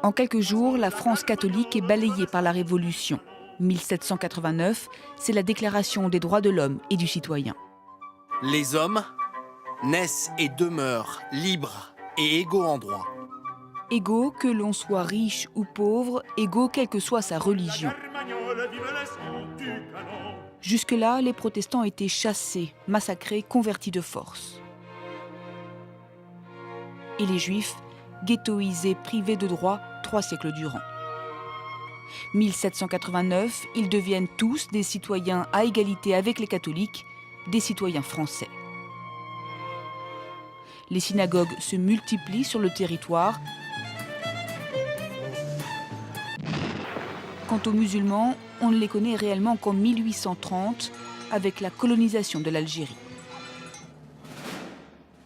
En quelques jours, la France catholique est balayée par la Révolution. 1789, c'est la Déclaration des droits de l'homme et du citoyen. Les hommes naissent et demeurent libres et égaux en droit. Égaux, que l'on soit riche ou pauvre, égaux quelle que soit sa religion. Jusque-là, les protestants étaient chassés, massacrés, convertis de force. Et les juifs, ghettoisés, privés de droits 3 siècles durant. 1789, ils deviennent tous des citoyens à égalité avec les catholiques, des citoyens français. Les synagogues se multiplient sur le territoire. Quant aux musulmans, on ne les connaît réellement qu'en 1830, avec la colonisation de l'Algérie.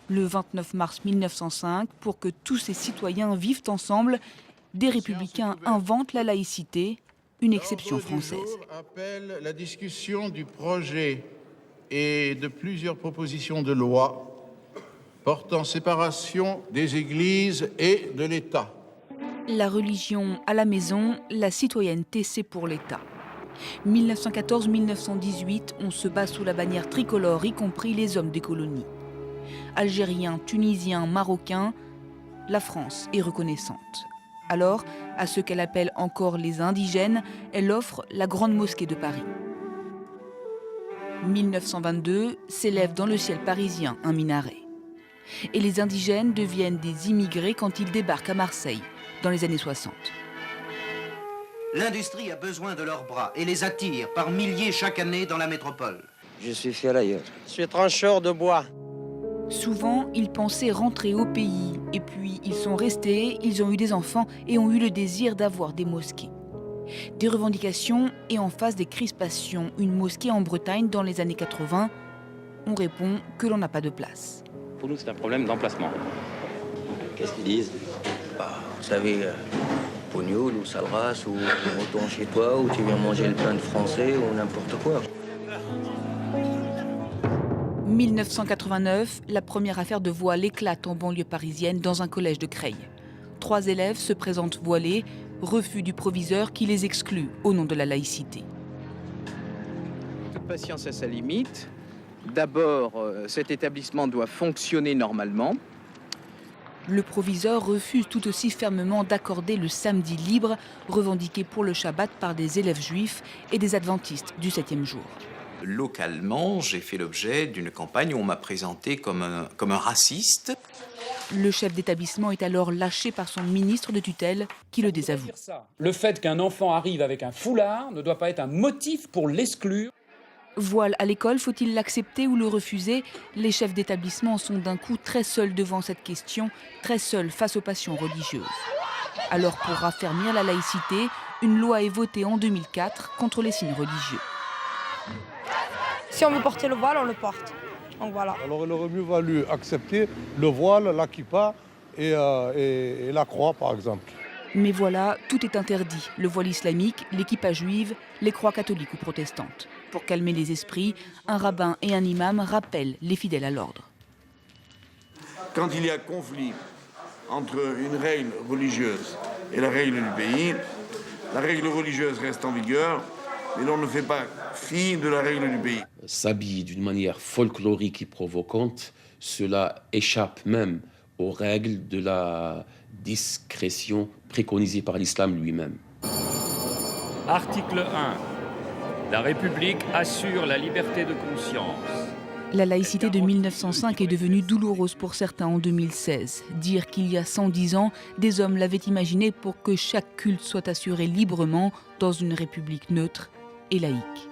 Le 29 mars 1905, pour que tous ces citoyens vivent ensemble, des républicains inventent la laïcité, une exception française. L'ordre du jour appelle la discussion du projet et de plusieurs propositions de loi portant séparation des églises et de l'État. La religion à la maison, la citoyenneté c'est pour l'État. 1914-1918, on se bat sous la bannière tricolore, y compris les hommes des colonies. Algériens, Tunisiens, Marocains, la France est reconnaissante. Alors, à ceux qu'elle appelle encore les indigènes, elle offre la Grande Mosquée de Paris. 1922, s'élève dans le ciel parisien un minaret. Et les indigènes deviennent des immigrés quand ils débarquent à Marseille, dans les années 60. L'industrie a besoin de leurs bras et les attire par milliers chaque année dans la métropole. Je suis ferrailleur. Je suis trancheur de bois. Souvent, ils pensaient rentrer au pays. Et puis, ils sont restés, ils ont eu des enfants et ont eu le désir d'avoir des mosquées. Des revendications et en face des crispations. Une mosquée en Bretagne dans les années 80, on répond que l'on n'a pas de place. Pour nous, c'est un problème d'emplacement. Qu'est-ce qu'ils disent? Vous savez, Pognoul ou Salras, ou on retourne chez toi, ou tu viens manger le pain de français, ou n'importe quoi. 1989, la première affaire de voile éclate en banlieue parisienne dans un collège de Creil. 3 élèves se présentent voilés, refus du proviseur qui les exclut au nom de la laïcité. Toute patience a sa limite. D'abord, cet établissement doit fonctionner normalement. Le proviseur refuse tout aussi fermement d'accorder le samedi libre, revendiqué pour le Shabbat par des élèves juifs et des adventistes du 7e jour. Localement, j'ai fait l'objet d'une campagne où on m'a présenté comme un raciste. Le chef d'établissement est alors lâché par son ministre de tutelle qui le désavoue. Le fait qu'un enfant arrive avec un foulard ne doit pas être un motif pour l'exclure. Voile à l'école, faut-il l'accepter ou le refuser? Les chefs d'établissement sont d'un coup très seuls devant cette question, très seuls face aux passions religieuses. Alors pour raffermir la laïcité, une loi est votée en 2004 contre les signes religieux. Si on veut porter le voile, on le porte. Donc voilà. Alors il aurait mieux valu accepter le voile, la kippa et la croix par exemple. Mais voilà, tout est interdit. Le voile islamique, les kippas juives, les croix catholiques ou protestantes. Pour calmer les esprits, un rabbin et un imam rappellent les fidèles à l'ordre. Quand il y a conflit entre une règle religieuse et la règle du pays, la règle religieuse reste en vigueur, mais l'on ne fait pas fi de la règle du pays. S'habiller d'une manière folklorique et provocante, cela échappe même aux règles de la discrétion préconisée par l'islam lui-même. Article 1. La République assure la liberté de conscience. La laïcité de 1905 est devenue douloureuse pour certains en 2016. Dire qu'il y a 110 ans, des hommes l'avaient imaginé pour que chaque culte soit assuré librement dans une république neutre et laïque.